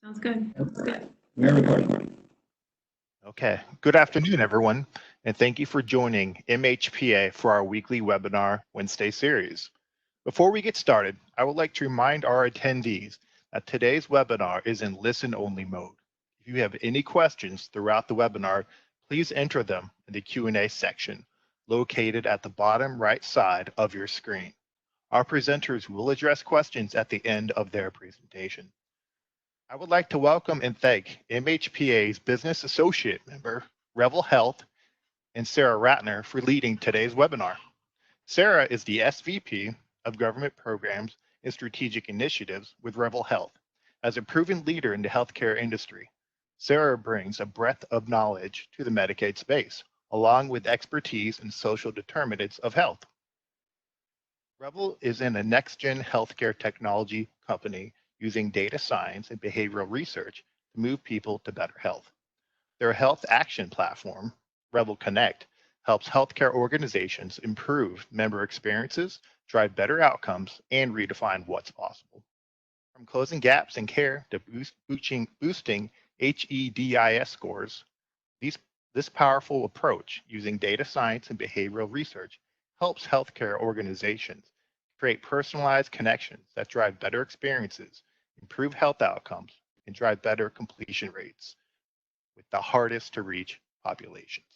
Sounds good. That's good. We're recording. Okay, good afternoon, everyone, and thank you for joining MHPA for our weekly webinar Wednesday series. Before we get started, I would like to remind our attendees that today's webinar is in listen-only mode. If you have any questions throughout the webinar, please enter them in the Q&A section located at the bottom right side of your screen. Our presenters will address questions at the end of their presentation. I would like to welcome and thank MHPA's Business Associate Member, Revel Health, and Sarah Ratner for leading today's webinar. Sarah is the SVP of Government Programs and Strategic Initiatives with Revel Health. As a proven leader in the healthcare industry, Sarah brings a breadth of knowledge to the Medicaid space, along with expertise in social determinants of health. Revel is in a next-gen healthcare technology company using data science and behavioral research to move people to better health. Their health action platform, Revel Connect, helps healthcare organizations improve member experiences, drive better outcomes, and redefine what's possible. From closing gaps in care to boosting HEDIS scores, this powerful approach using data science and behavioral research helps healthcare organizations create personalized connections that drive better experiences, improve health outcomes, and drive better completion rates with the hardest to reach populations.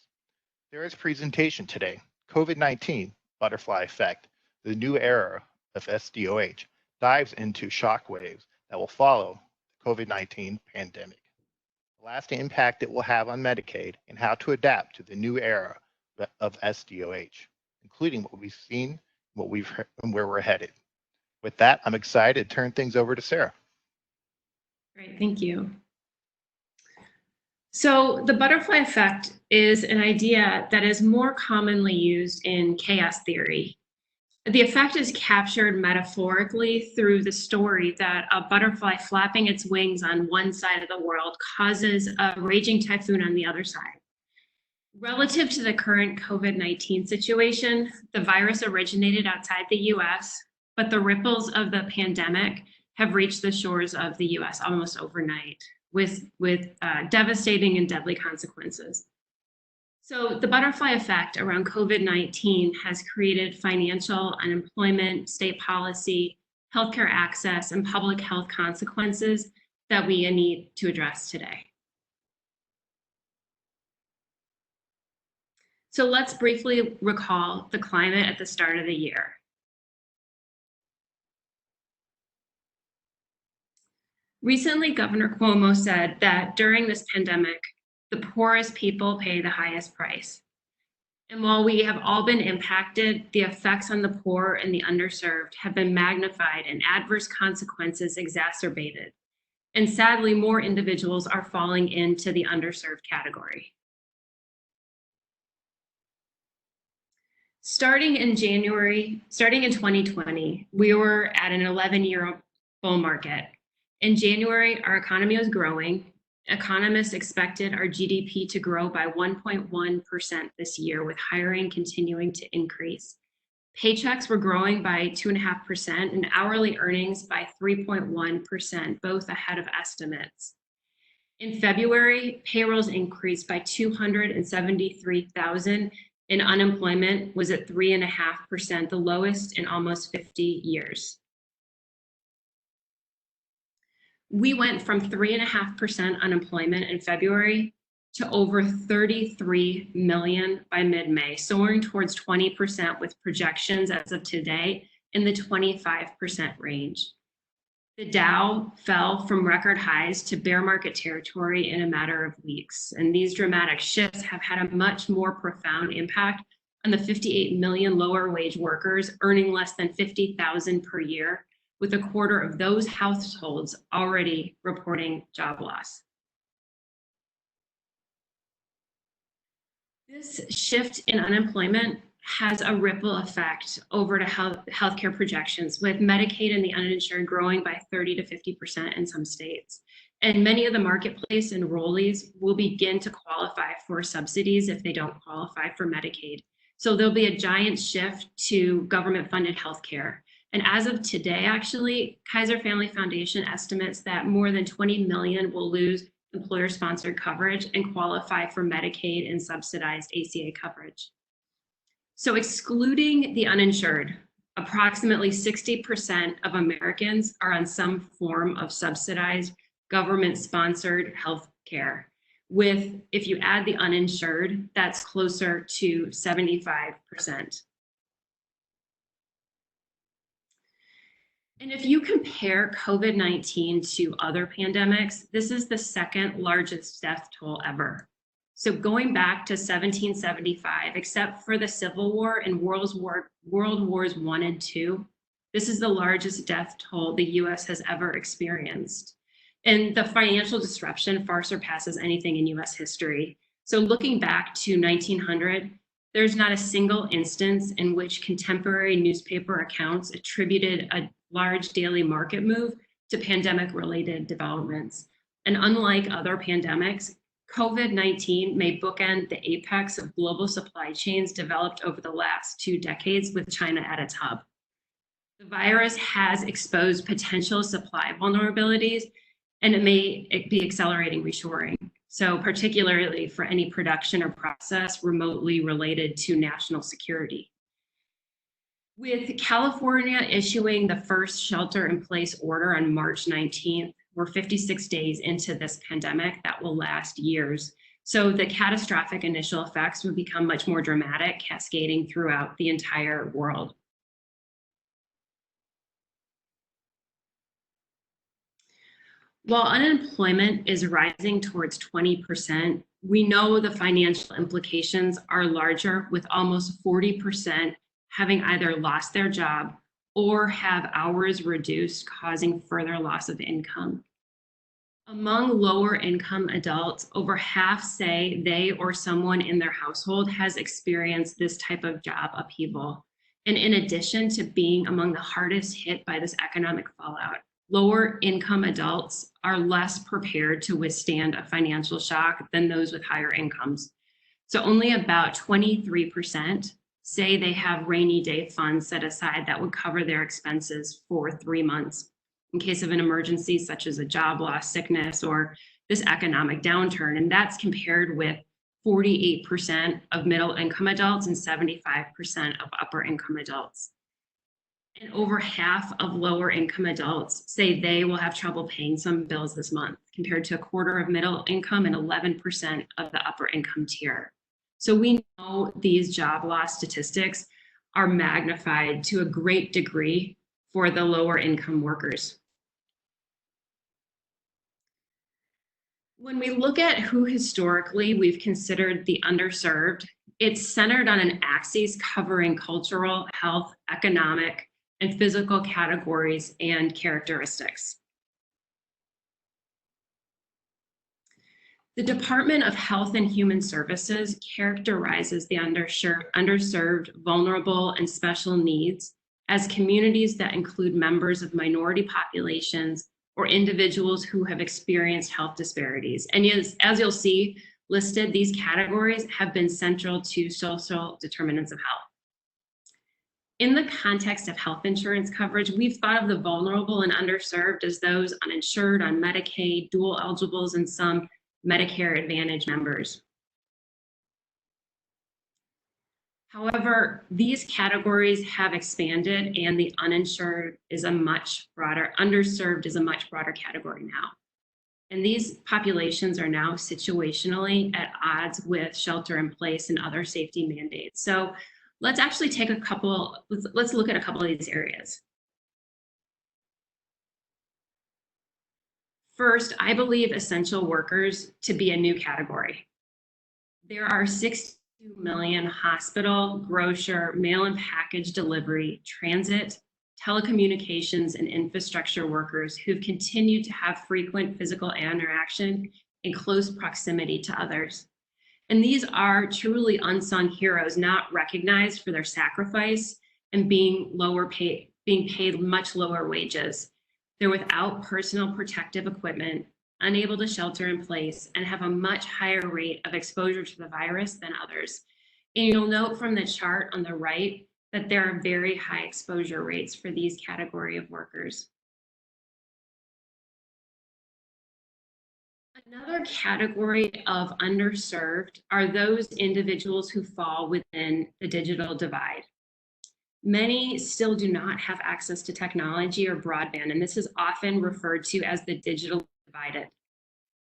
Sarah's presentation today, COVID-19 Butterfly Effect, the new era of SDoH, dives into shockwaves that will follow the COVID-19 pandemic, the lasting impact it will have on Medicaid, and how to adapt to the new era of SDoH, including what we've seen, what we've heard, and where we're headed. With that, I'm excited to turn things over to Sarah. Great, thank you. So the butterfly effect is an idea that is more commonly used in chaos theory. The effect is captured metaphorically through the story that a butterfly flapping its wings on one side of the world causes a raging typhoon on the other side. Relative to the current COVID-19 situation, the virus originated outside the US, but the ripples of the pandemic have reached the shores of the US almost overnight with devastating and deadly consequences. So the butterfly effect around COVID-19 has created financial, unemployment, state policy, healthcare access, and public health consequences that we need to address today. So let's briefly recall the climate at the start of the year. Recently, Governor Cuomo said that during this pandemic, the poorest people pay the highest price. And while we have all been impacted, the effects on the poor and the underserved have been magnified and adverse consequences exacerbated. And sadly, more individuals are falling into the underserved category. Starting in 2020, we were at an 11-year bull market. In January, our economy was growing. Economists expected our GDP to grow by 1.1% this year, with hiring continuing to increase. Paychecks were growing by 2.5% and hourly earnings by 3.1%, both ahead of estimates. In February, payrolls increased by 273,000 and unemployment was at 3.5%, the lowest in almost 50 years. We went from 3.5% unemployment in February to over 33 million by mid-May, soaring towards 20% with projections as of today in the 25% range. The Dow fell from record highs to bear market territory in a matter of weeks, and these dramatic shifts have had a much more profound impact on the 58 million lower wage workers earning less than $50,000 per year, with a quarter of those households already reporting job loss. This shift in unemployment has a ripple effect over to healthcare projections, with Medicaid and the uninsured growing by 30 to 50% in some states. And many of the marketplace enrollees will begin to qualify for subsidies if they don't qualify for Medicaid. So there'll be a giant shift to government-funded healthcare. And as of today, actually, Kaiser Family Foundation estimates that more than 20 million will lose employer-sponsored coverage and qualify for Medicaid and subsidized ACA coverage. So excluding the uninsured, approximately 60% of Americans are on some form of subsidized government-sponsored health care. With, if you add the uninsured, that's closer to 75%. And if you compare COVID-19 to other pandemics, this is the second largest death toll ever. So going back to 1775, except for the Civil War and World Wars I and II, this is the largest death toll the US has ever experienced. And the financial disruption far surpasses anything in US history. So looking back to 1900, there's not a single instance in which contemporary newspaper accounts attributed a large daily market move to pandemic-related developments. And unlike other pandemics, COVID-19 may bookend the apex of global supply chains developed over the last 2 decades with China at its hub. The virus has exposed potential supply vulnerabilities, and it may be accelerating reshoring. So particularly for any production or process remotely related to national security. With California issuing the first shelter-in-place order on March 19th, we're 56 days into this pandemic that will last years. So the catastrophic initial effects would become much more dramatic, cascading throughout the entire world. While unemployment is rising towards 20%, we know the financial implications are larger, with almost 40% having either lost their job or have hours reduced, causing further loss of income. Among lower income adults, over half say they or someone in their household has experienced this type of job upheaval. And in addition to being among the hardest hit by this economic fallout, lower income adults are less prepared to withstand a financial shock than those with higher incomes. So only about 23% say they have rainy day funds set aside that would cover their expenses for 3 months in case of an emergency, such as a job loss, sickness, or this economic downturn. And that's compared with 48% of middle income adults and 75% of upper income adults. And over half of lower income adults say they will have trouble paying some bills this month, compared to a quarter of middle income and 11% of the upper income tier. So we know these job loss statistics are magnified to a great degree for the lower income workers. When we look at who historically we've considered the underserved, it's centered on an axis covering cultural, health, economic, and physical categories and characteristics. The Department of Health and Human Services characterizes the underserved, vulnerable, and special needs as communities that include members of minority populations or individuals who have experienced health disparities. And as you'll see listed, these categories have been central to social determinants of health. In the context of health insurance coverage, we've thought of the vulnerable and underserved as those uninsured, on Medicaid, dual eligibles, and some Medicare Advantage members. However, these categories have expanded, and the uninsured is a much broader, underserved is a much broader category now. And these populations are now situationally at odds with shelter in place and other safety mandates. So let's actually take let's look at a couple of these areas. First, I believe essential workers to be a new category. There are 62 million hospital, grocer, mail and package delivery, transit, telecommunications, and infrastructure workers who've continued to have frequent physical interaction in close proximity to others. And these are truly unsung heroes, not recognized for their sacrifice and being paid much lower wages. They're without personal protective equipment, unable to shelter in place, and have a much higher rate of exposure to the virus than others. And you'll note from the chart on the right that there are very high exposure rates for these category of workers. Another category of underserved are those individuals who fall within the digital divide. Many still do not have access to technology or broadband, and this is often referred to as the digital divided.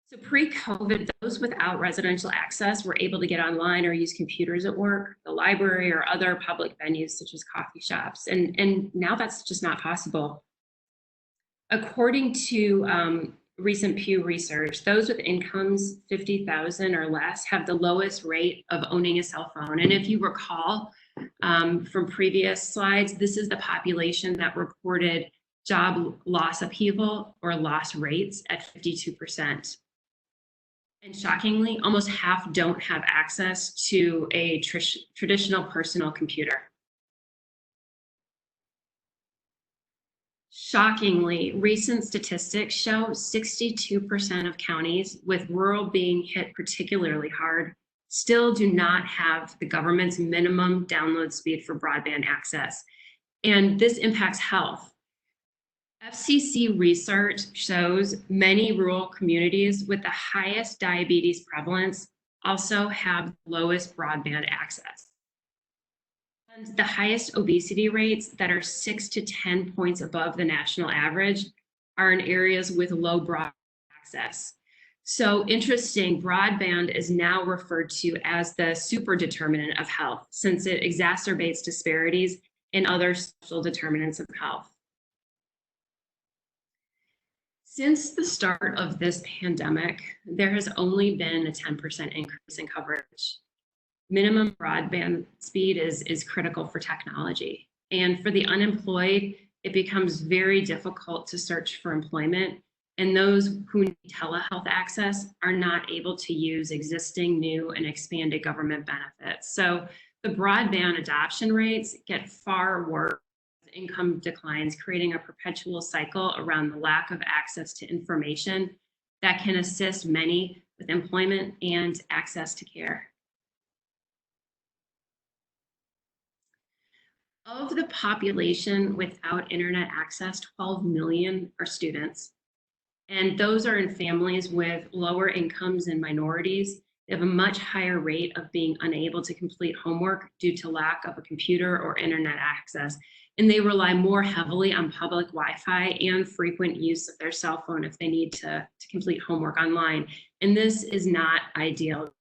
So pre-COVID, those without residential access were able to get online or use computers at work, the library, or other public venues such as coffee shops. And now that's just not possible. According to recent Pew research, those with incomes 50,000 or less have the lowest rate of owning a cell phone. And if you recall from previous slides, this is the population that reported job loss upheaval or loss rates at 52%. And shockingly, almost half don't have access to a traditional personal computer. Shockingly, recent statistics show 62% of counties, with rural being hit particularly hard, still do not have the government's minimum download speed for broadband access. And this impacts health. FCC research shows many rural communities with the highest diabetes prevalence also have lowest broadband access. And the highest obesity rates that are 6 to 10 points above the national average are in areas with low broadband access. So interesting, broadband is now referred to as the super determinant of health, since it exacerbates disparities in other social determinants of health. Since the start of this pandemic, there has only been a 10% increase in coverage. Minimum broadband speed is critical for technology. And for the unemployed, it becomes very difficult to search for employment. And those who need telehealth access are not able to use existing, new, and expanded government benefits. So the broadband adoption rates get far worse as income declines, creating a perpetual cycle around the lack of access to information that can assist many with employment and access to care. Of the population without internet access, 12 million are students. And those are in families with lower incomes and minorities. They have a much higher rate of being unable to complete homework due to lack of a computer or internet access. And they rely more heavily on public Wi-Fi and frequent use of their cell phone if they need to complete homework online. And this is not ideal.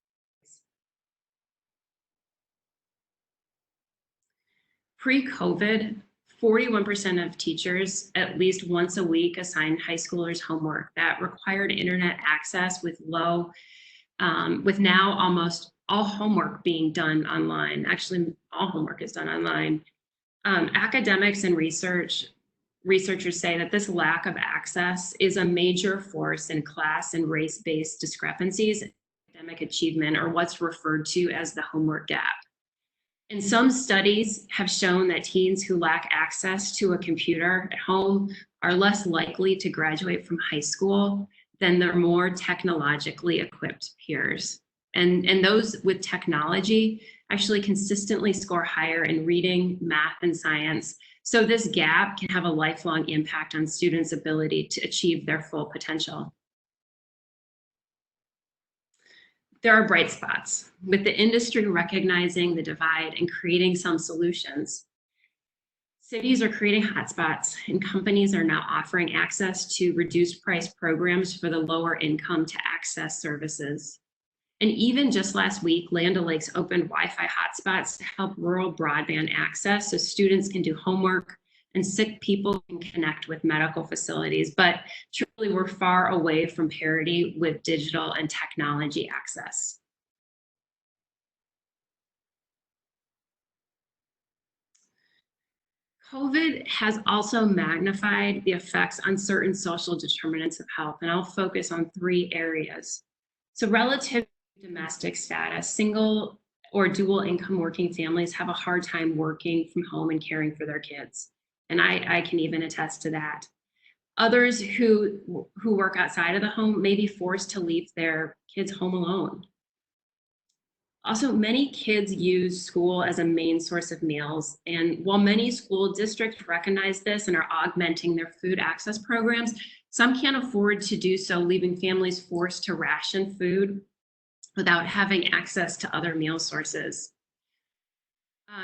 Pre-COVID, 41% of teachers at least once a week assigned high schoolers homework that required internet access with low, with now almost all homework being done online. Actually, all homework is done online. Academics and researchers say that this lack of access is a major force in class and race-based discrepancies in academic achievement, or what's referred to as the homework gap. And some studies have shown that teens who lack access to a computer at home are less likely to graduate from high school than their more technologically equipped peers. And those with technology actually consistently score higher in reading, math, and science. So this gap can have a lifelong impact on students' ability to achieve their full potential. There are bright spots, with the industry recognizing the divide and creating some solutions. Cities are creating hotspots, and companies are now offering access to reduced price programs for the lower income to access services. And even just last week, Land O'Lakes opened Wi-Fi hotspots to help rural broadband access so students can do homework and sick people can connect with medical facilities. But truly, we're far away from parity with digital and technology access. COVID has also magnified the effects on certain social determinants of health, and I'll focus on 3 areas. So relative to domestic status, single or dual income working families have a hard time working from home and caring for their kids. And I can even attest to that. Others who work outside of the home may be forced to leave their kids home alone. Also, many kids use school as a main source of meals. And while many school districts recognize this and are augmenting their food access programs, some can't afford to do so, leaving families forced to ration food without having access to other meal sources.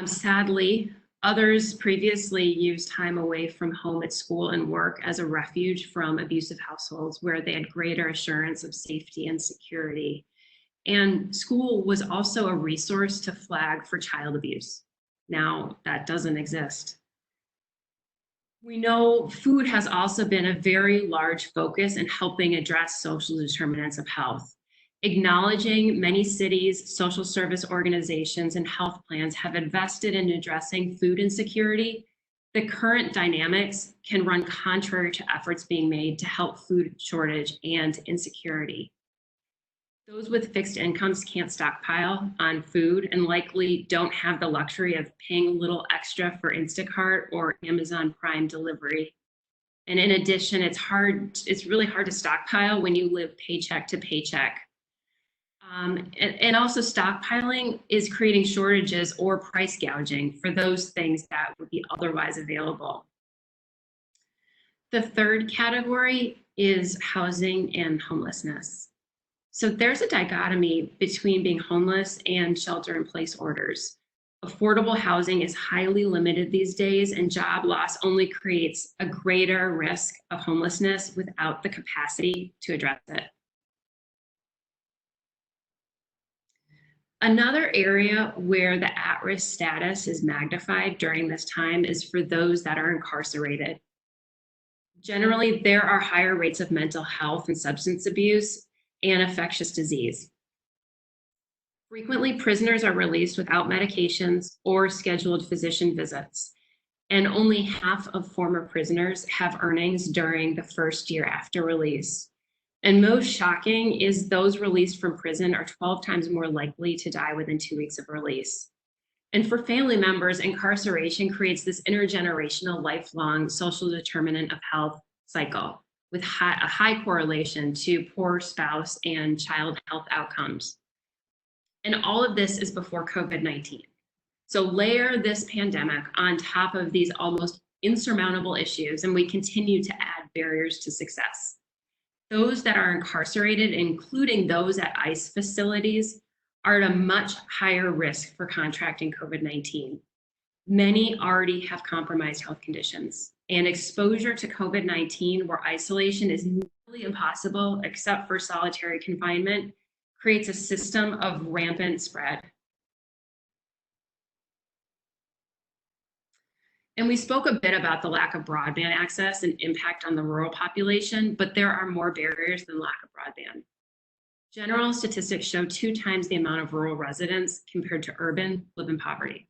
Sadly, others previously used time away from home at school and work as a refuge from abusive households where they had greater assurance of safety and security. And school was also a resource to flag for child abuse. Now that doesn't exist. We know food has also been a very large focus in helping address social determinants of health. Acknowledging many cities, social service organizations, and health plans have invested in addressing food insecurity, the current dynamics can run contrary to efforts being made to help food shortage and insecurity. Those with fixed incomes can't stockpile on food and likely don't have the luxury of paying a little extra for Instacart or Amazon Prime delivery. And in addition, it's really hard to stockpile when you live paycheck to paycheck. And also stockpiling is creating shortages or price gouging for those things that would be otherwise available. The third category is housing and homelessness. So there's a dichotomy between being homeless and shelter-in-place orders. Affordable housing is highly limited these days, and job loss only creates a greater risk of homelessness without the capacity to address it. Another area where the at-risk status is magnified during this time is for those that are incarcerated. Generally, there are higher rates of mental health and substance abuse and infectious disease. Frequently, prisoners are released without medications or scheduled physician visits, and only half of former prisoners have earnings during the first year after release. And most shocking is those released from prison are 12 times more likely to die within 2 weeks of release. And for family members, incarceration creates this intergenerational, lifelong social determinant of health cycle with a high correlation to poor spouse and child health outcomes. And all of this is before COVID-19. So layer this pandemic on top of these almost insurmountable issues, and we continue to add barriers to success. Those that are incarcerated, including those at ICE facilities, are at a much higher risk for contracting COVID-19. Many already have compromised health conditions, and exposure to COVID-19, where isolation is nearly impossible except for solitary confinement, creates a system of rampant spread. And we spoke a bit about the lack of broadband access and impact on the rural population, but there are more barriers than lack of broadband. General statistics show 2 times the amount of rural residents compared to urban live in poverty.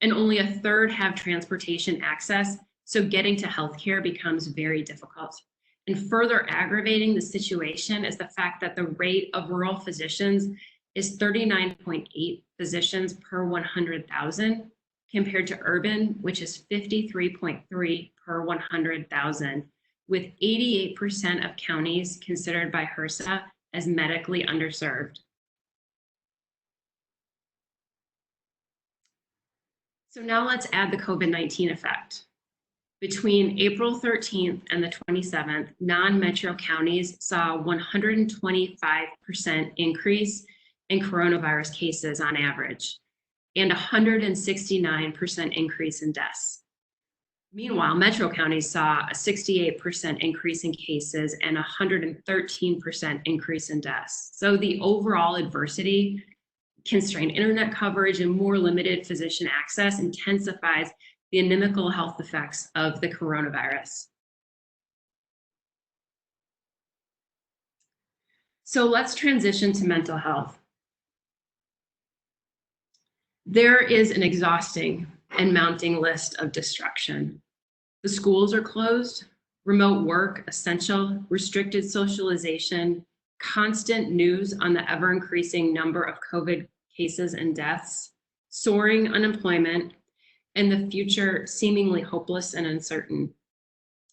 And only 1/3 have transportation access, so getting to healthcare becomes very difficult. And further aggravating the situation is the fact that the rate of rural physicians is 39.8 physicians per 100,000, compared to urban, which is 53.3 per 100,000, with 88% of counties considered by HRSA as medically underserved. So now let's add the COVID-19 effect. Between April 13th and the 27th, non-metro counties saw a 125% increase in coronavirus cases on average, and 169% increase in deaths. Meanwhile, metro counties saw a 68% increase in cases and 113% increase in deaths. So the overall adversity, constrained internet coverage, and more limited physician access intensifies the inimical health effects of the coronavirus. So let's transition to mental health. There is an exhausting and mounting list of destruction. The schools are closed, remote work essential, restricted socialization, constant news on the ever-increasing number of COVID cases and deaths, soaring unemployment, and the future seemingly hopeless and uncertain.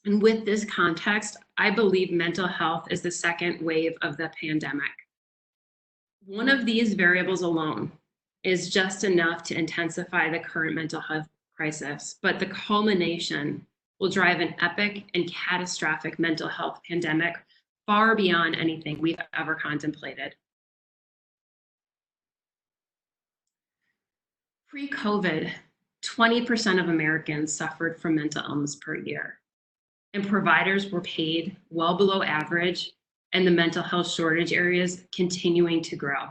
And with this context, I believe mental health is the second wave of the pandemic. One of these variables alone is just enough to intensify the current mental health crisis, but the culmination will drive an epic and catastrophic mental health pandemic far beyond anything we've ever contemplated. Pre-COVID, 20% of Americans suffered from mental illness per year, and providers were paid well below average, and the mental health shortage areas continuing to grow.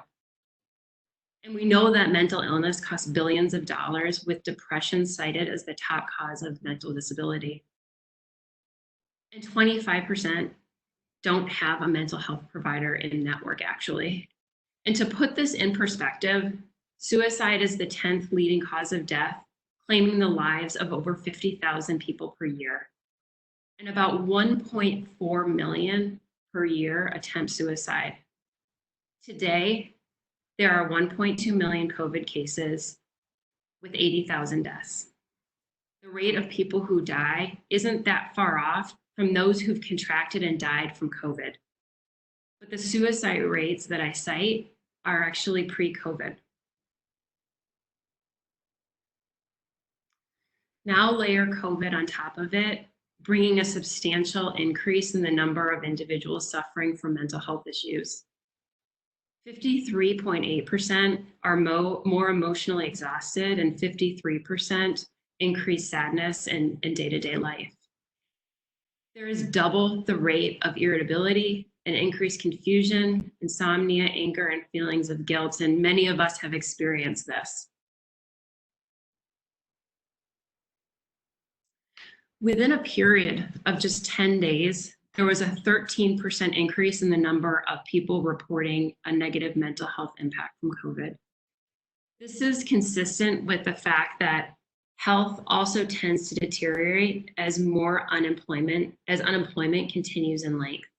And we know that mental illness costs billions of dollars, with depression cited as the top cause of mental disability. And 25% don't have a mental health provider in network, actually. And to put this in perspective, suicide is the 10th leading cause of death, claiming the lives of over 50,000 people per year. And about 1.4 million per year attempt suicide. Today, there are 1.2 million COVID cases with 80,000 deaths. The rate of people who die isn't that far off from those who've contracted and died from COVID. But the suicide rates that I cite are actually pre-COVID. Now layer COVID on top of it, bringing a substantial increase in the number of individuals suffering from mental health issues. 53.8% are more emotionally exhausted, and 53% increased sadness in day-to-day life. There is double the rate of irritability and increased confusion, insomnia, anger, and feelings of guilt, and many of us have experienced this. Within a period of just 10 days, there was a 13% increase in the number of people reporting a negative mental health impact from COVID. This is consistent with the fact that health also tends to deteriorate as unemployment continues in length.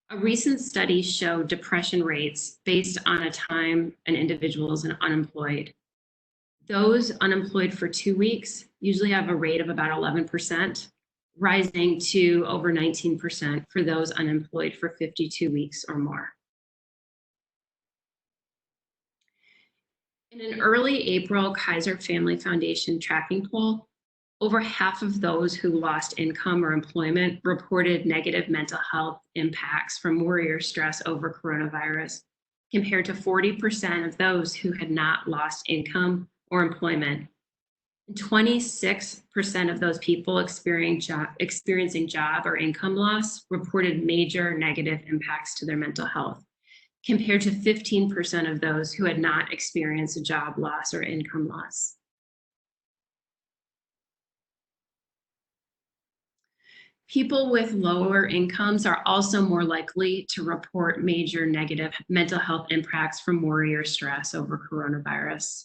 A recent study showed depression rates based on a time an individual is unemployed. Those unemployed for 2 weeks usually have a rate of about 11%, rising to over 19% for those unemployed for 52 weeks or more. In an early April Kaiser Family Foundation tracking poll, over half of those who lost income or employment reported negative mental health impacts from worry or stress over coronavirus, compared to 40% of those who had not lost income or employment. 26% of those people experiencing job or income loss reported major negative impacts to their mental health, compared to 15% of those who had not experienced a job loss or income loss. People with lower incomes are also more likely to report major negative mental health impacts from worry or stress over coronavirus.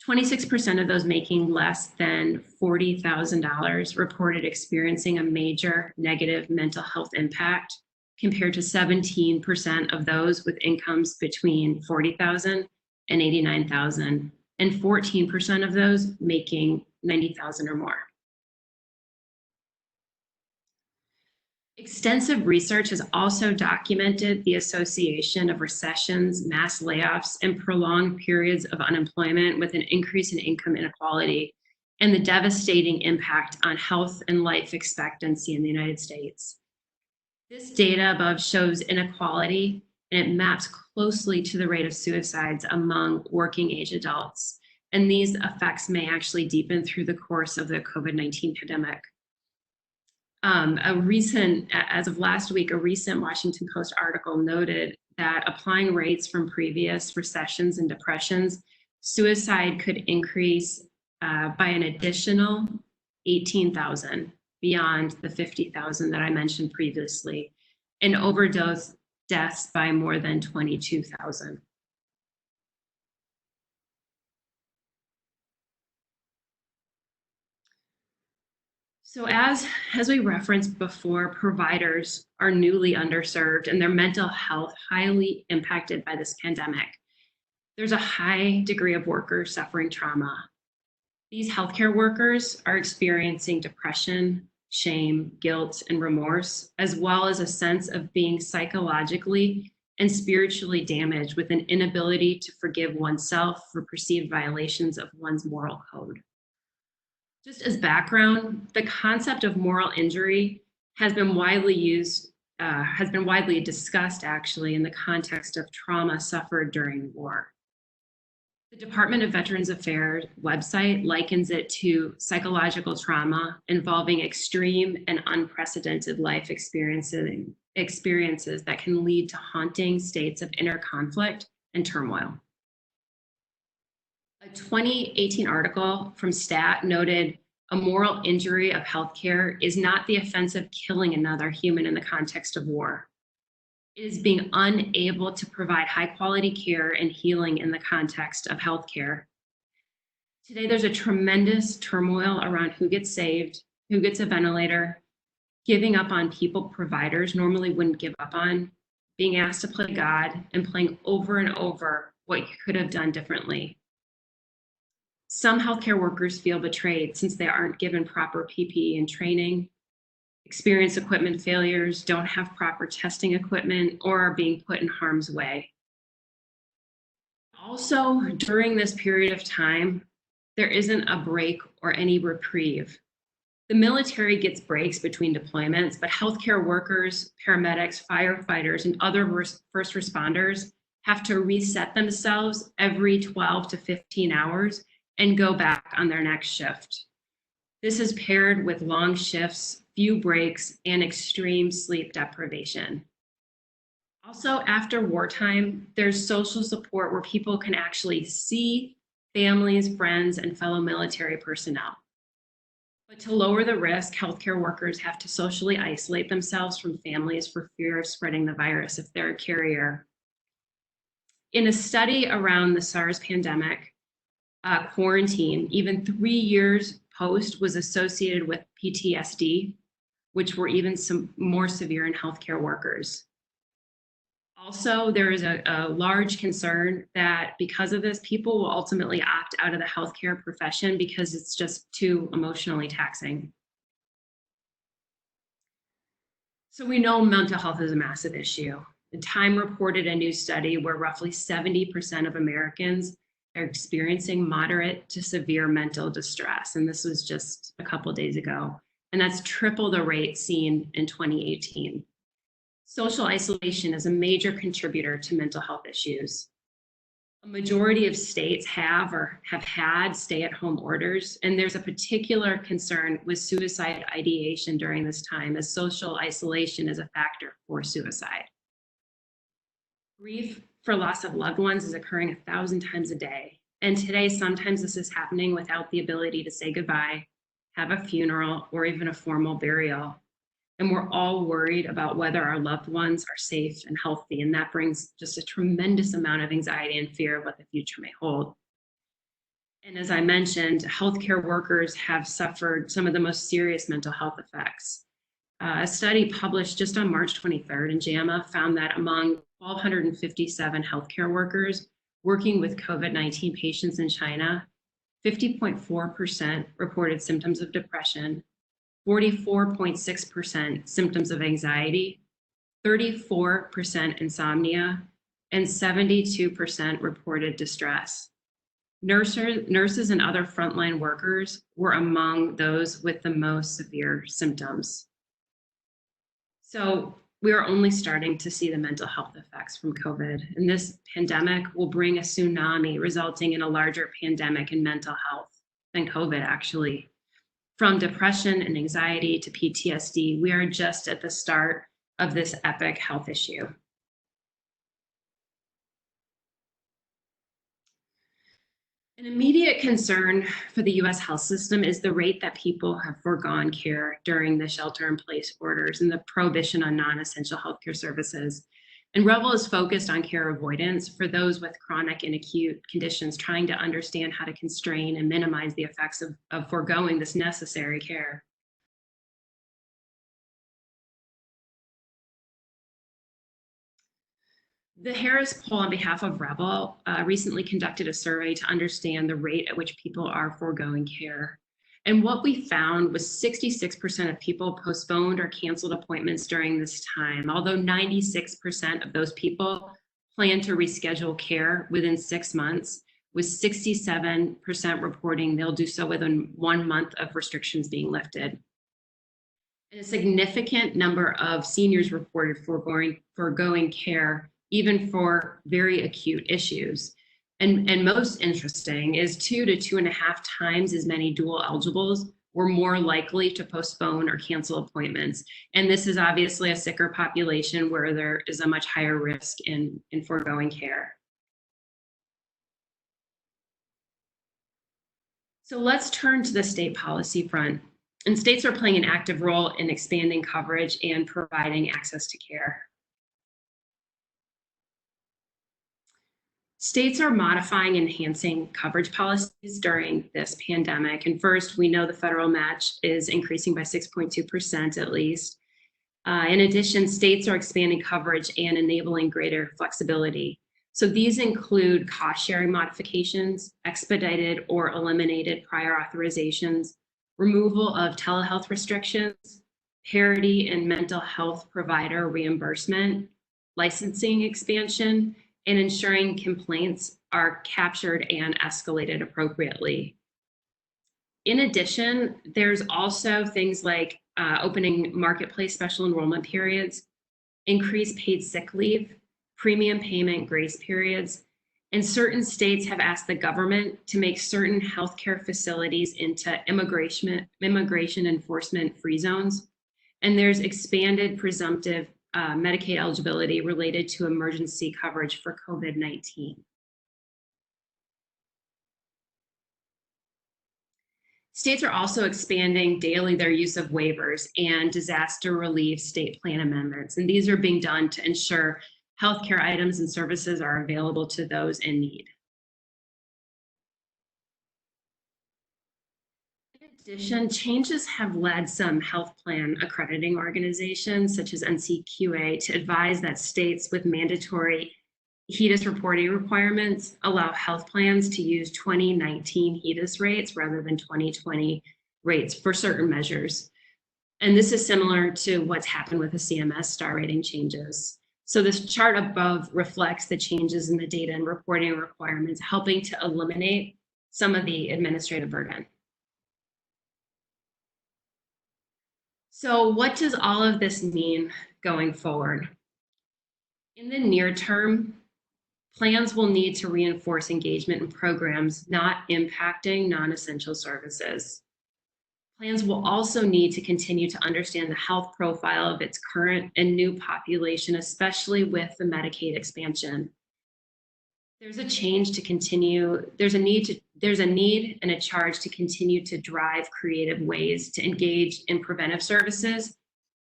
26% of those making less than $40,000 reported experiencing a major negative mental health impact, compared to 17% of those with incomes between $40,000 and $89,000, and 14% of those making $90,000 or more. Extensive research has also documented the association of recessions, mass layoffs, and prolonged periods of unemployment with an increase in income inequality and the devastating impact on health and life expectancy in the United States. This data above shows inequality, and it maps closely to the rate of suicides among working age adults. And these effects may actually deepen through the course of the COVID-19 pandemic. As of last week, a recent Washington Post article noted that applying rates from previous recessions and depressions, suicide could increase by an additional 18,000 beyond the 50,000 that I mentioned previously, and overdose deaths by more than 22,000. So as we referenced before, providers are newly underserved and their mental health highly impacted by this pandemic. There's a high degree of workers suffering trauma. These healthcare workers are experiencing depression, shame, guilt, and remorse, as well as a sense of being psychologically and spiritually damaged with an inability to forgive oneself for perceived violations of one's moral code. Just as background, the concept of moral injury has been widely discussed actually in the context of trauma suffered during war. The Department of Veterans Affairs website likens it to psychological trauma involving extreme and unprecedented life experiences that can lead to haunting states of inner conflict and turmoil. A 2018 article from STAT noted a moral injury of healthcare is not the offense of killing another human in the context of war. It is being unable to provide high quality care and healing in the context of healthcare. Today, there's a tremendous turmoil around who gets saved, who gets a ventilator, giving up on people providers normally wouldn't give up on, being asked to play God, and playing over and over what you could have done differently. Some healthcare workers feel betrayed since they aren't given proper PPE and training, experience equipment failures, don't have proper testing equipment, or are being put in harm's way. Also, during this period of time, there isn't a break or any reprieve. The military gets breaks between deployments, but healthcare workers, paramedics, firefighters, and other first responders have to reset themselves every 12 to 15 hours and go back on their next shift. This is paired with long shifts, few breaks, and extreme sleep deprivation. Also, after wartime, there's social support where people can actually see families, friends, and fellow military personnel. But to lower the risk, healthcare workers have to socially isolate themselves from families for fear of spreading the virus if they're a carrier. In a study around the SARS pandemic, quarantine, even 3 years post, was associated with PTSD, which were even some more severe in healthcare workers. Also, there is a large concern that because of this, people will ultimately opt out of the healthcare profession because it's just too emotionally taxing. So we know mental health is a massive issue. The Time reported a new study where roughly 70% of Americans are experiencing moderate to severe mental distress. And this was just a couple of days ago. And that's triple the rate seen in 2018. Social isolation is a major contributor to mental health issues. A majority of states have or have had stay-at-home orders, and there's a particular concern with suicide ideation during this time, as social isolation is a factor for suicide. Grief for loss of loved ones is occurring 1,000 times a day, and today sometimes this is happening without the ability to say goodbye, have a funeral, or even a formal burial. And we're all worried about whether our loved ones are safe and healthy. And that brings just a tremendous amount of anxiety and fear of what the future may hold. And as I mentioned, healthcare workers have suffered some of the most serious mental health effects. A study published just on March 23rd in JAMA found that among 1,257 healthcare workers working with COVID-19 patients in China, 50.4% reported symptoms of depression, 44.6% symptoms of anxiety, 34% insomnia, and 72% reported distress. Nurses and other frontline workers were among those with the most severe symptoms. So we are only starting to see the mental health effects from COVID, and this pandemic will bring a tsunami resulting in a larger pandemic in mental health than COVID actually. From depression and anxiety to PTSD, we are just at the start of this epic health issue. An immediate concern for the US health system is the rate that people have foregone care during the shelter-in-place orders and the prohibition on non-essential healthcare services. And Revel is focused on care avoidance for those with chronic and acute conditions, trying to understand how to constrain and minimize the effects of foregoing this necessary care. The Harris poll on behalf of Revel recently conducted a survey to understand the rate at which people are foregoing care. And what we found was 66% of people postponed or canceled appointments during this time, although 96% of those people plan to reschedule care within 6 months, with 67% reporting they'll do so within 1 month of restrictions being lifted. And a significant number of seniors reported foregoing care, even for very acute issues. And most interesting is 2 to 2.5 times as many dual eligibles were more likely to postpone or cancel appointments. And this is obviously a sicker population where there is a much higher risk in foregoing care. So let's turn to the state policy front. And states are playing an active role in expanding coverage and providing access to care. States are modifying and enhancing coverage policies during this pandemic. And first, we know the federal match is increasing by 6.2% at least. In addition, states are expanding coverage and enabling greater flexibility. So these include cost-sharing modifications, expedited or eliminated prior authorizations, removal of telehealth restrictions, parity in mental health provider reimbursement, licensing expansion, and ensuring complaints are captured and escalated appropriately. In addition, there's also things like opening marketplace special enrollment periods, increased paid sick leave, premium payment grace periods, and certain states have asked the government to make certain healthcare facilities into immigration enforcement free zones. And there's expanded presumptive Medicaid eligibility related to emergency coverage for COVID-19. States are also expanding daily their use of waivers and disaster relief state plan amendments. And these are being done to ensure healthcare items and services are available to those in need. In addition, changes have led some health plan accrediting organizations such as NCQA to advise that states with mandatory HEDIS reporting requirements allow health plans to use 2019 HEDIS rates rather than 2020 rates for certain measures. And this is similar to what's happened with the CMS star rating changes. So this chart above reflects the changes in the data and reporting requirements, helping to eliminate some of the administrative burden. So what does all of this mean going forward? In the near term, plans will need to reinforce engagement in programs not impacting non-essential services. Plans will also need to continue to understand the health profile of its current and new population, especially with the Medicaid expansion. There's a need and a charge to continue to drive creative ways to engage in preventive services,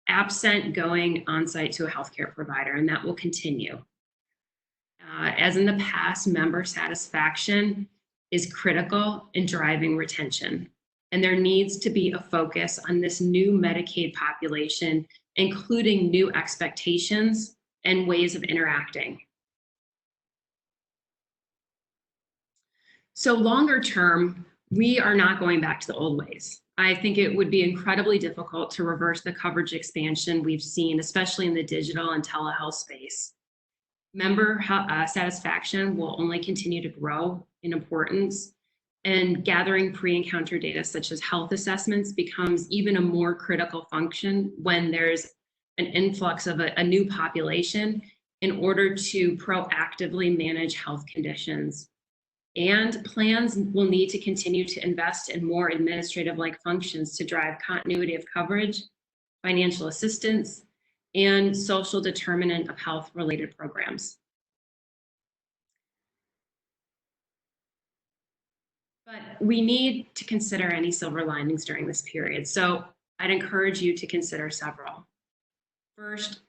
absent going on-site to a healthcare provider, and that will continue. As in the past, member satisfaction is critical in driving retention. And there needs to be a focus on this new Medicaid population, including new expectations and ways of interacting. So longer term, we are not going back to the old ways. I think it would be incredibly difficult to reverse the coverage expansion we've seen, especially in the digital and telehealth space. Member satisfaction will only continue to grow in importance, and gathering pre-encounter data such as health assessments becomes even a more critical function when there's an influx of a new population in order to proactively manage health conditions. And plans will need to continue to invest in more administrative-like functions to drive continuity of coverage, financial assistance, and social determinant of health-related programs. But we need to consider any silver linings during this period. So I'd encourage you to consider several. First,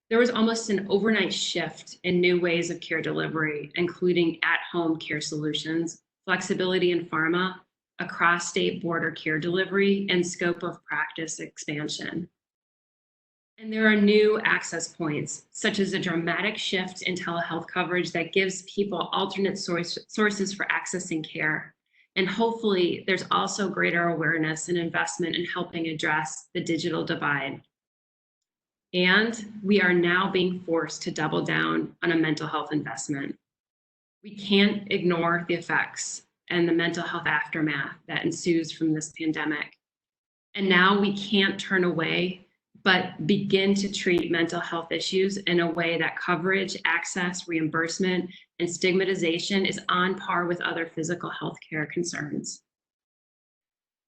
there was almost an overnight shift in new ways of care delivery, including at-home care solutions, flexibility in pharma, across state border care delivery, and scope of practice expansion. And there are new access points, such as a dramatic shift in telehealth coverage that gives people alternate sources for accessing care. And hopefully there's also greater awareness and investment in helping address the digital divide. And we are now being forced to double down on a mental health investment. We can't ignore the effects and the mental health aftermath that ensues from this pandemic. And now we can't turn away, but begin to treat mental health issues in a way that coverage, access, reimbursement, and stigmatization is on par with other physical health care concerns.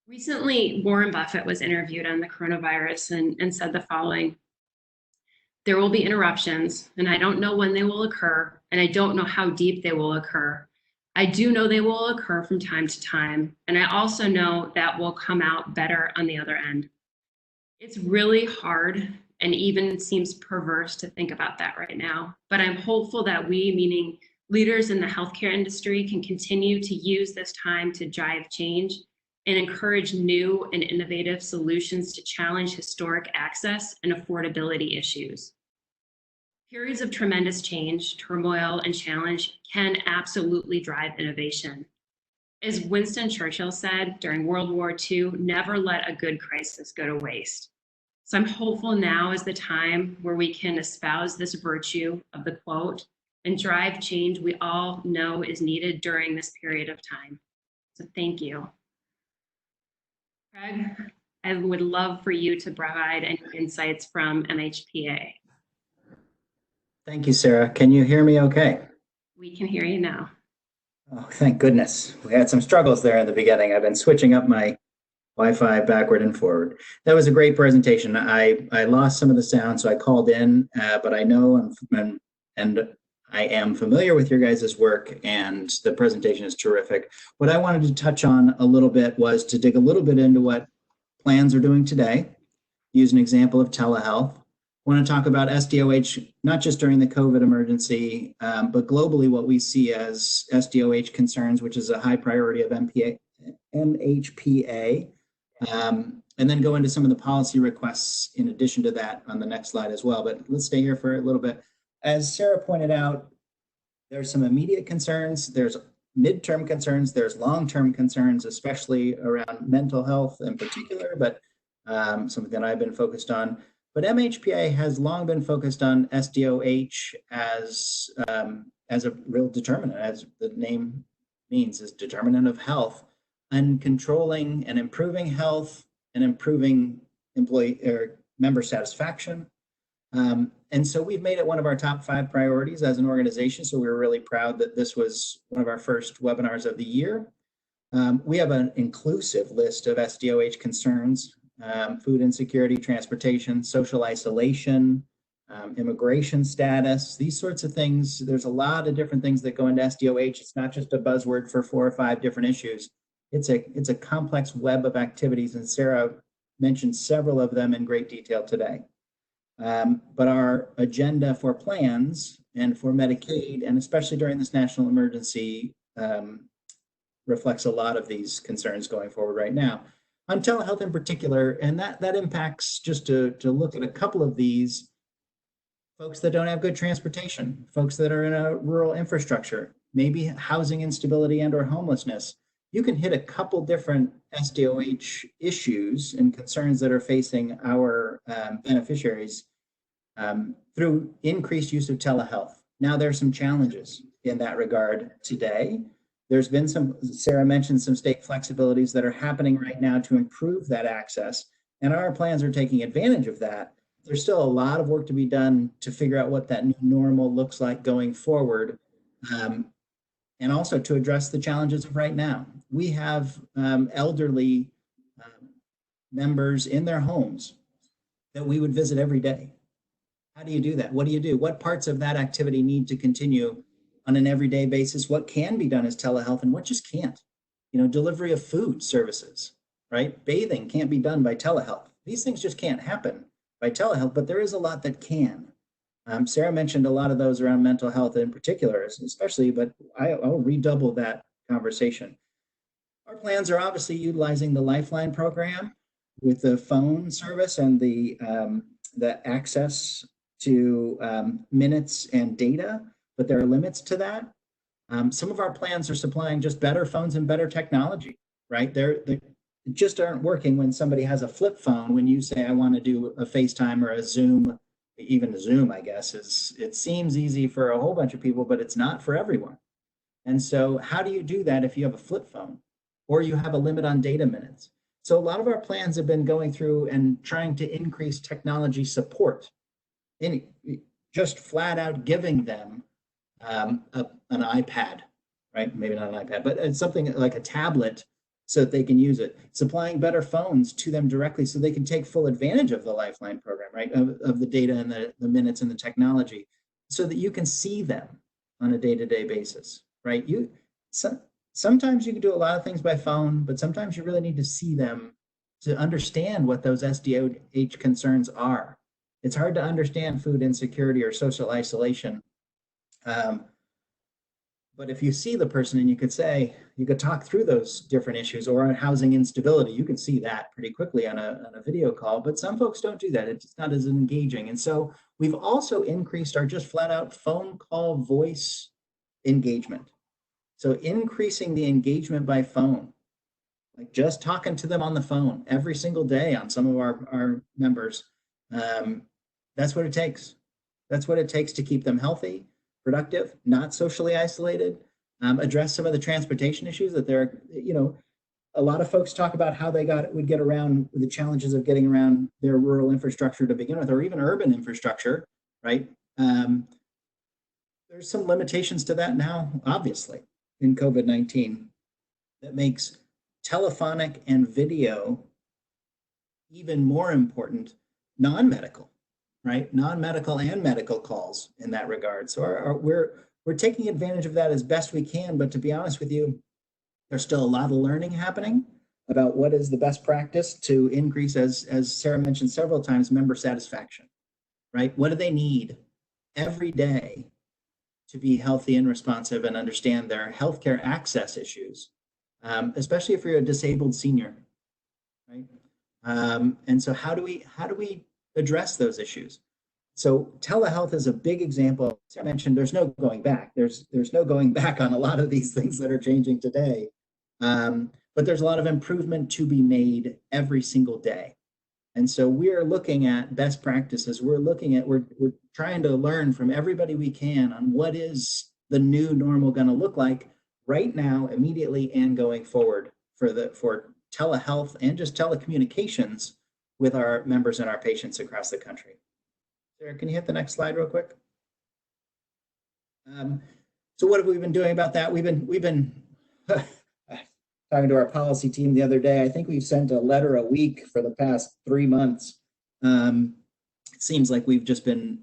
Recently, Warren Buffett was interviewed on the coronavirus and said the following: "There will be interruptions, and I don't know when they will occur, and I don't know how deep they will occur. I do know they will occur from time to time, and I also know that we'll come out better on the other end." It's really hard and even seems perverse to think about that right now, but I'm hopeful that we, meaning leaders in the healthcare industry, can continue to use this time to drive change and encourage new and innovative solutions to challenge historic access and affordability issues. Periods of tremendous change, turmoil, and challenge can absolutely drive innovation. As Winston Churchill said during World War II, never let a good crisis go to waste. So I'm hopeful now is the time where we can espouse this virtue of the quote and drive change we all know is needed during this period of time. So thank you. Craig, I would love for you to provide any insights from MHPA. Thank you, Sarah. Can you hear me okay? We can hear you now. Oh, thank goodness. We had some struggles there in the beginning. I've been switching up my Wi-Fi backward and forward. That was a great presentation. I lost some of the sound, so I called in, but I know and I am familiar with your guys' work, and the presentation is terrific. What I wanted to touch on a little bit was to dig a little bit into what plans are doing today, use an example of telehealth. I want to talk about SDoH, not just during the COVID emergency, but globally what we see as SDoH concerns, which is a high priority of MHPA, and then go into some of the policy requests in addition to that on the next slide as well. But let's stay here for a little bit. As Sarah pointed out, there's some immediate concerns, there's midterm concerns, there's long-term concerns, especially around mental health in particular, but something that I've been focused on. But MHPA has long been focused on SDoH as a real determinant, as the name means, is determinant of health, and controlling and improving health and improving employee or member satisfaction. And so we've made it one of our top 5 priorities as an organization. So we were really proud that this was one of our first webinars of the year. We have an inclusive list of SDoH concerns: food insecurity, transportation, social isolation, immigration status, these sorts of things. There's a lot of different things that go into SDoH. It's not just a buzzword for 4 or 5 different issues. It's a complex web of activities, and Sarah mentioned several of them in great detail today. But our agenda for plans and for Medicaid, and especially during this national emergency, reflects a lot of these concerns going forward right now. On telehealth in particular, and that impacts, just to look at a couple of these, folks that don't have good transportation, folks that are in a rural infrastructure, maybe housing instability and or homelessness. You can hit a couple different SDoH issues and concerns that are facing our beneficiaries through increased use of telehealth. Now, there's some challenges in that regard today. There's been Sarah mentioned some state flexibilities that are happening right now to improve that access, and our plans are taking advantage of that. There's still a lot of work to be done to figure out what that new normal looks like going forward, and also to address the challenges of right now. We have elderly members in their homes that we would visit every day. How do you do that? What do you do? What parts of that activity need to continue on an everyday basis? What can be done as telehealth and what just can't? Delivery of food services, right? Bathing can't be done by telehealth. These things just can't happen by telehealth, but there is a lot that can. Sarah mentioned a lot of those around mental health in particular, especially, but I'll redouble that conversation. Our plans are obviously utilizing the Lifeline program with the phone service and the access to minutes and data, but there are limits to that. Some of our plans are supplying just better phones and better technology, right? They just aren't working when somebody has a flip phone. When you say, I want to do a FaceTime or a Zoom, even a Zoom, I guess, it seems easy for a whole bunch of people, but it's not for everyone. And so how do you do that if you have a flip phone or you have a limit on data minutes? So a lot of our plans have been going through and trying to increase technology support, in just flat out giving them an iPad, right? Maybe not an iPad, but it's something like a tablet so that they can use it, supplying better phones to them directly so they can take full advantage of the Lifeline program, right? Of the data and the minutes and the technology so that you can see them on a day-to-day basis, right? Sometimes you can do a lot of things by phone, but sometimes you really need to see them to understand what those SDoH concerns are. It's hard to understand food insecurity or social isolation. But if you see the person and you could talk through those different issues, or housing instability, you can see that pretty quickly on a video call, but some folks don't do that. It's not as engaging. And so we've also increased our just flat out phone call voice engagement. So increasing the engagement by phone, like just talking to them on the phone every single day on some of our members. That's what it takes. That's what it takes to keep them healthy, productive, not socially isolated, address some of the transportation issues that they're, a lot of folks talk about how they would get around the challenges of getting around their rural infrastructure to begin with, or even urban infrastructure, right? There's some limitations to that now, obviously, in COVID-19 that makes telephonic and video even more important, non-medical, right? Non-medical and medical calls in that regard. So we're taking advantage of that as best we can, but to be honest with you, there's still a lot of learning happening about what is the best practice to increase, as Sarah mentioned several times, member satisfaction, right? What do they need every day to be healthy and responsive and understand their healthcare access issues, especially if you're a disabled senior, right? And so how do we address those issues? So telehealth is a big example. As I mentioned, there's no going back. There's no going back on a lot of these things that are changing today. But there's a lot of improvement to be made every single day. And so we're looking at best practices. We're trying to learn from everybody we can on what is the new normal going to look like right now, immediately, and going forward for telehealth and just telecommunications with our members and our patients across the country. Sarah, can you hit the next slide real quick? So what have we been doing about that? We've been talking to our policy team the other day. I think we've sent a letter a week for the past 3 months. It seems like we've just been,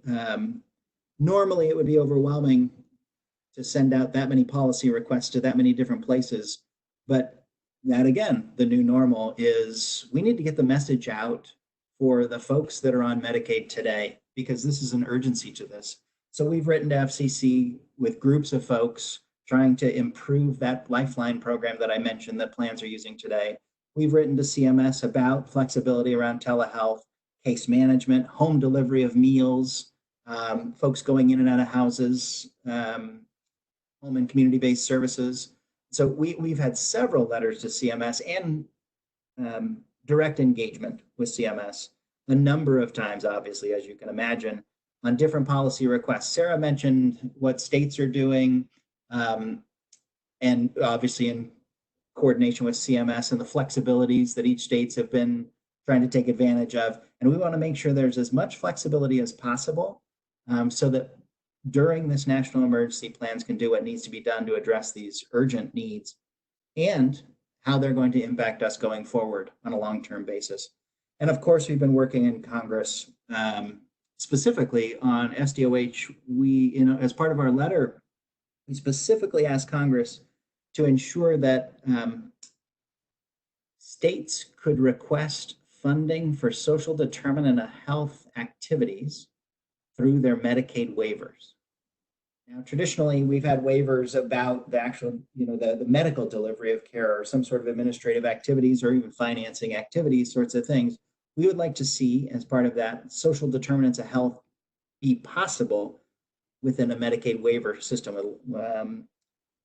normally it would be overwhelming to send out that many policy requests to that many different places. But that, again, the new normal is we need to get the message out for the folks that are on Medicaid today, because this is an urgency to this. So we've written to FCC with groups of folks trying to improve that Lifeline program that I mentioned that plans are using today. We've written to CMS about flexibility around telehealth, case management, home delivery of meals, folks going in and out of houses, home and community-based services. So we've had several letters to CMS and direct engagement with CMS a number of times, obviously, as you can imagine, on different policy requests. Sarah mentioned what states are doing, and obviously in coordination with CMS and the flexibilities that each states have been trying to take advantage of. And we want to make sure there's as much flexibility as possible so that during this national emergency, plans can do what needs to be done to address these urgent needs and how they're going to impact us going forward on a long-term basis. And of course, we've been working in Congress specifically on SDoH. We, as part of our letter, we specifically asked Congress to ensure that states could request funding for social determinant of health activities through their Medicaid waivers. Now, traditionally, we've had waivers about the actual, the medical delivery of care or some sort of administrative activities or even financing activities, sorts of things. We would like to see, as part of that, social determinants of health be possible within a Medicaid waiver system.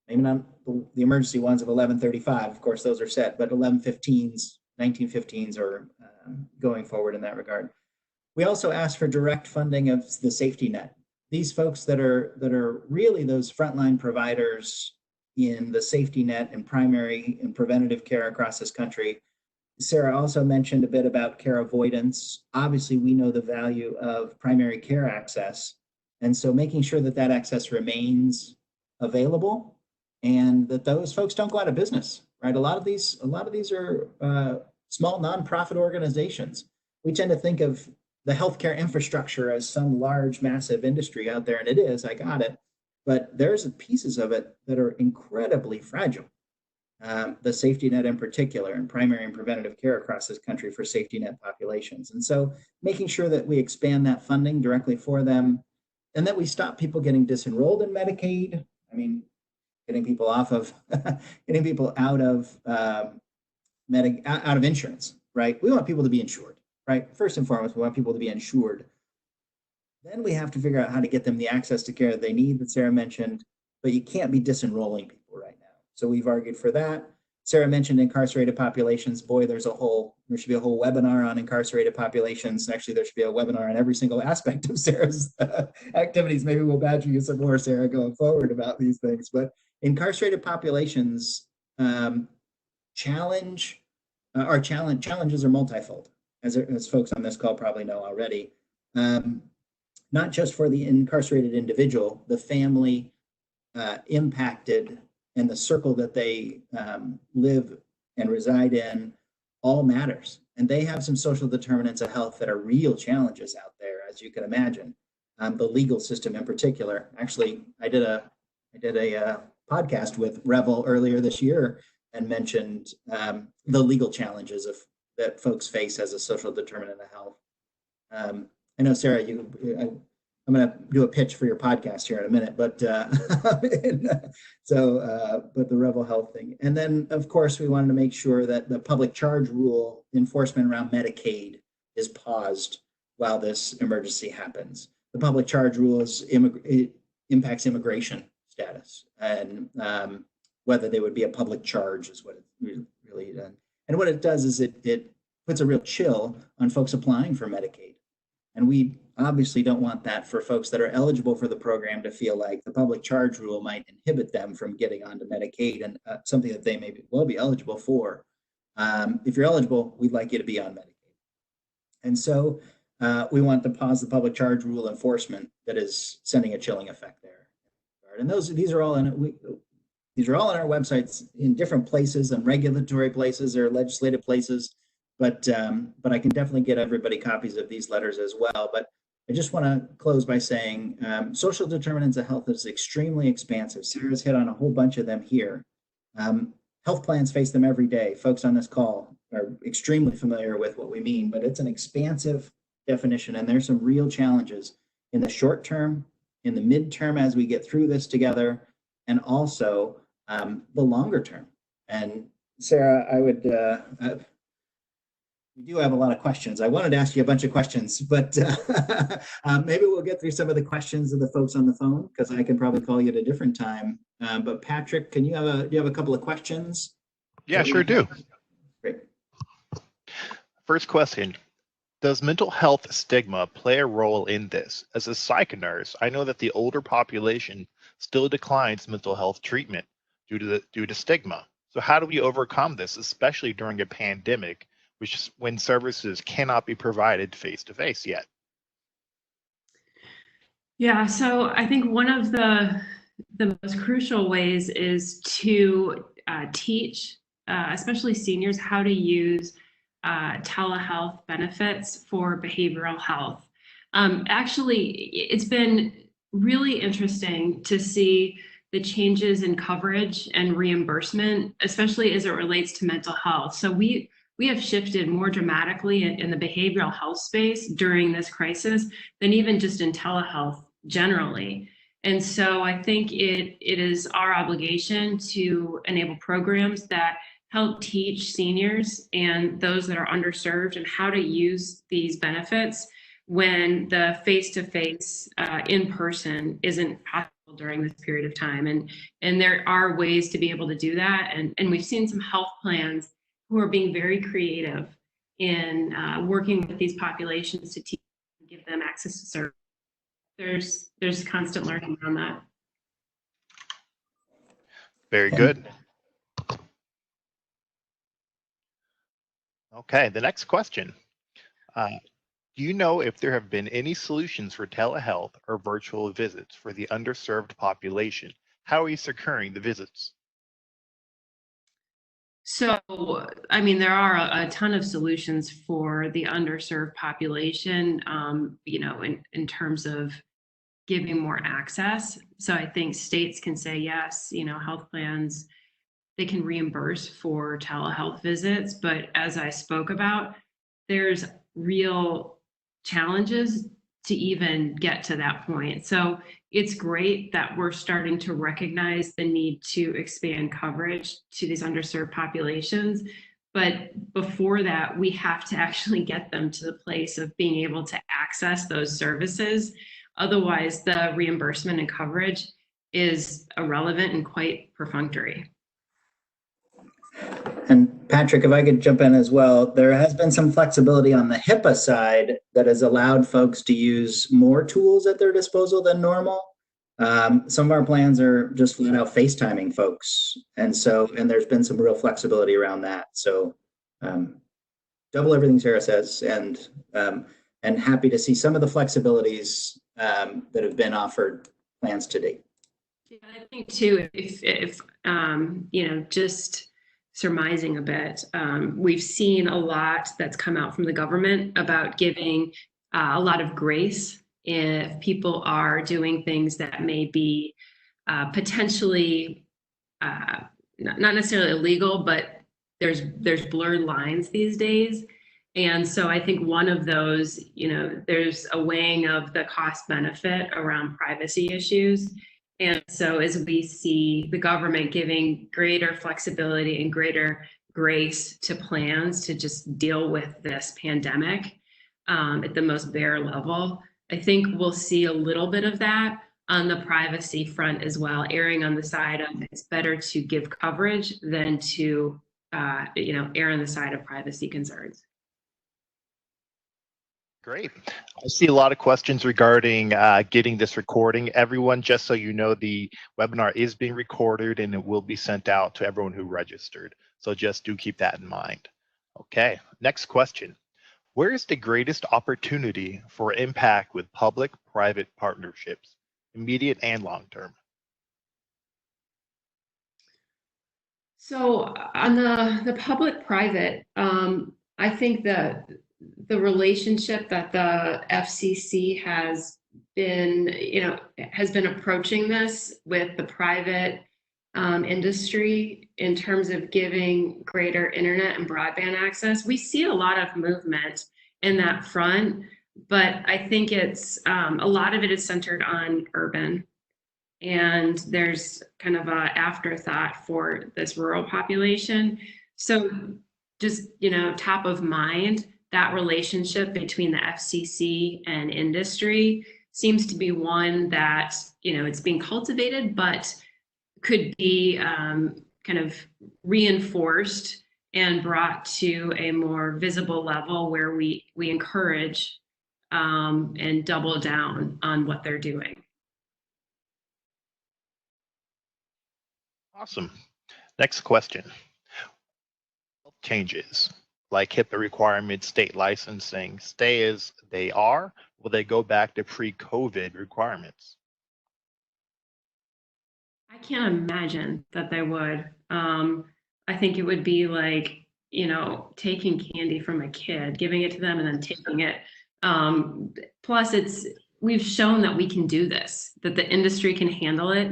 maybe not the emergency ones of 1135, of course, those are set, but 1115s, 1915s are going forward in that regard. We also asked for direct funding of the safety net. These folks that are really those frontline providers in the safety net and primary and preventative care across this country. Sarah also mentioned a bit about care avoidance. Obviously, we know the value of primary care access. And so making sure that that access remains available and that those folks don't go out of business, right? A lot of these are small nonprofit organizations. We tend to think of the healthcare infrastructure as some large, massive industry out there, and it is, I got it. But there's pieces of it that are incredibly fragile. The safety net in particular, and primary and preventative care across this country for safety net populations. And so making sure that we expand that funding directly for them, and that we stop people getting disenrolled in Medicaid. I mean, getting people off of, getting people out of insurance, right? We want people to be insured, right? First and foremost, we want people to be insured. Then we have to figure out how to get them the access to care that they need, that Sarah mentioned, but you can't be disenrolling people right now. So we've argued for that. Sarah mentioned incarcerated populations. Boy, there should be a whole webinar on incarcerated populations. Actually, there should be a webinar on every single aspect of Sarah's activities. Maybe we'll badger you some more, Sarah, going forward about these things. But incarcerated populations challenges are multifold, as folks on this call probably know already. Not just for the incarcerated individual, the family impacted and the circle that they live and reside in all matters. And they have some social determinants of health that are real challenges out there, as you can imagine. The legal system in particular. Actually, I did a podcast with Revel earlier this year and mentioned the legal challenges that folks face as a social determinant of health. I know, Sarah, I'm going to do a pitch for your podcast here in a minute, but but the Revel Health thing. And then, of course, we wanted to make sure that the public charge rule enforcement around Medicaid is paused while this emergency happens. The public charge rule impacts immigration status, and whether they would be a public charge is what it really does. And what it does is it puts a real chill on folks applying for Medicaid. And we obviously don't want that for folks that are eligible for the program to feel like the public charge rule might inhibit them from getting onto Medicaid and something that they may well be eligible for. If you're eligible, we'd like you to be on Medicaid. And so we want to pause the public charge rule enforcement that is sending a chilling effect there. And these are all in our websites in different places and regulatory places or legislative places. But I can definitely get everybody copies of these letters as well. But I just want to close by saying social determinants of health is extremely expansive. Sarah's hit on a whole bunch of them here. Health plans face them every day. Folks on this call are extremely familiar with what we mean, but it's an expansive definition, and there's some real challenges in the short term, in the midterm as we get through this together, and also the longer term. And Sarah, I would we do have a lot of questions. I wanted to ask you a bunch of questions, but maybe we'll get through some of the questions of the folks on the phone, because I can probably call you at a different time. But Patrick, do you have a couple of questions? Yeah, sure do. Great. First question. Does mental health stigma play a role in this? As a psych nurse, I know that the older population still declines mental health treatment due to stigma. So how do we overcome this, especially during a pandemic, which is when services cannot be provided face-to-face yet? Yeah, so I think one of the most crucial ways is to teach, especially seniors, how to use telehealth benefits for behavioral health. Actually, it's been really interesting to see the changes in coverage and reimbursement, especially as it relates to mental health. So we have shifted more dramatically in the behavioral health space during this crisis than even just in telehealth generally. And so I think it is our obligation to enable programs that help teach seniors and those that are underserved and how to use these benefits when the face-to-face in-person isn't possible during this period of time. And there are ways to be able to do that. And we've seen some health plans who are being very creative in working with these populations to teach and give them access to service. There's constant learning on that. Very good. Okay, the next question. Do you know if there have been any solutions for telehealth or virtual visits for the underserved population? How are you securing the visits? So, I mean, there are a ton of solutions for the underserved population, you know, in terms of giving more access. So I think states can say, yes, you know, health plans, they can reimburse for telehealth visits. But as I spoke about, there's real challenges to even get to that point. So it's great that we're starting to recognize the need to expand coverage to these underserved populations. But before that, we have to actually get them to the place of being able to access those services. Otherwise, the reimbursement and coverage is irrelevant and quite perfunctory. And Patrick, if I could jump in as well, there has been some flexibility on the HIPAA side that has allowed folks to use more tools at their disposal than normal. Some of our plans are just flat out FaceTiming folks. And there's been some real flexibility around that. So double everything Sarah says, and happy to see some of the flexibilities that have been offered plans to date. Yeah, I think too, if you know, just surmising a bit, we've seen a lot that's come out from the government about giving a lot of grace if people are doing things that may be potentially not necessarily illegal, but there's blurred lines these days. And so I think one of those, you know, there's a weighing of the cost benefit around privacy issues. And so as we see the government giving greater flexibility and greater grace to plans to just deal with this pandemic at the most bare level, I think we'll see a little bit of that on the privacy front as well, erring on the side of it's better to give coverage than to you know, err on the side of privacy concerns. Great. I see a lot of questions regarding getting this recording. Everyone, just so you know, the webinar is being recorded and it will be sent out to everyone who registered. So just do keep that in mind. Okay, next question. Where is the greatest opportunity for impact with public-private partnerships, immediate and long-term? So on the public-private, I think that the relationship that the FCC has been, you know, has been approaching this with the private industry in terms of giving greater internet and broadband access. We see a lot of movement in that front, but I think it's a lot of it is centered on urban. And there's kind of an afterthought for this rural population. So just, you know, top of mind, that relationship between the FCC and industry seems to be one that, you know, it's being cultivated, but could be kind of reinforced and brought to a more visible level where we encourage and double down on what they're doing. Awesome. Next question. Changes like HIPAA requirements, state licensing, stay as they are? Will they go back to pre-COVID requirements? I can't imagine that they would. I think it would be like, you know, taking candy from a kid, giving it to them and then taking it. Plus, we've shown that we can do this, that the industry can handle it,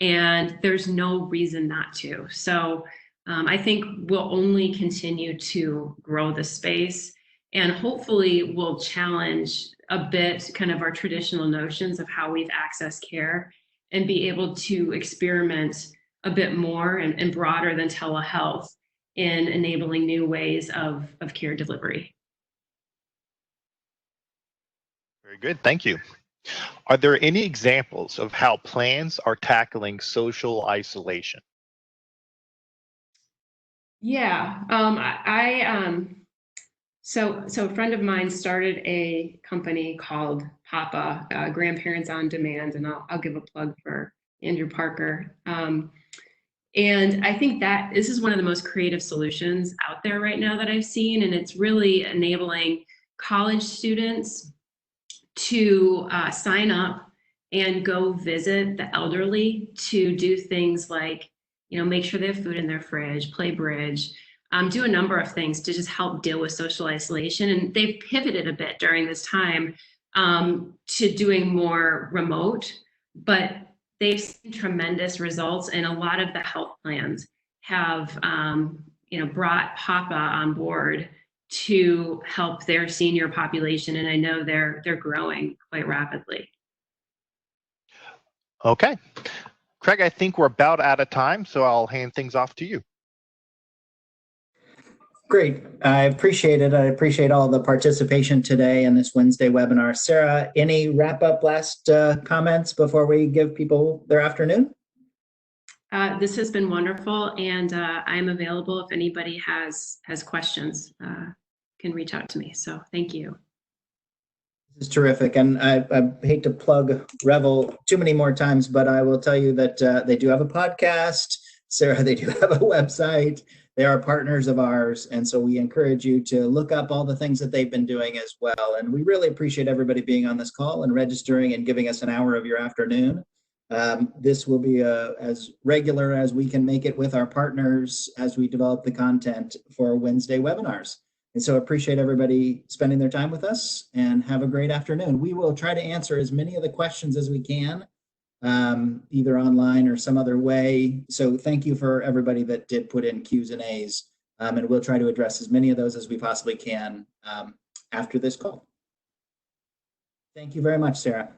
and there's no reason not to. So I think we'll only continue to grow the space, and hopefully we'll challenge a bit kind of our traditional notions of how we've accessed care and be able to experiment a bit more and broader than telehealth in enabling new ways of care delivery. Very good, thank you. Are there any examples of how plans are tackling social isolation? Yeah, so a friend of mine started a company called Papa, Grandparents on Demand, and I'll give a plug for Andrew Parker. And I think that this is one of the most creative solutions out there right now that I've seen, and it's really enabling college students to sign up and go visit the elderly to do things like, make sure they have food in their fridge, play bridge, do a number of things to just help deal with social isolation. And they've pivoted a bit during this time to doing more remote, but they've seen tremendous results, and a lot of the health plans have brought Papa on board to help their senior population, and I know they're growing quite rapidly. Okay. Craig, I think we're about out of time, so I'll hand things off to you. Great. I appreciate it. I appreciate all the participation today in this Wednesday webinar. Sarah, any wrap-up last comments before we give people their afternoon? This has been wonderful, and I'm available if anybody has questions, can reach out to me. So thank you. This is terrific. And I hate to plug Revel too many more times, but I will tell you that they do have a podcast. Sarah, they do have a website. They are partners of ours. And so we encourage you to look up all the things that they've been doing as well. And we really appreciate everybody being on this call and registering and giving us an hour of your afternoon. This will be as regular as we can make it with our partners as we develop the content for Wednesday webinars. And so appreciate everybody spending their time with us, and have a great afternoon. We will try to answer as many of the questions as we can, either online or some other way. So thank you for everybody that did put in Q's and A's, and we'll try to address as many of those as we possibly can after this call. Thank you very much, Sarah.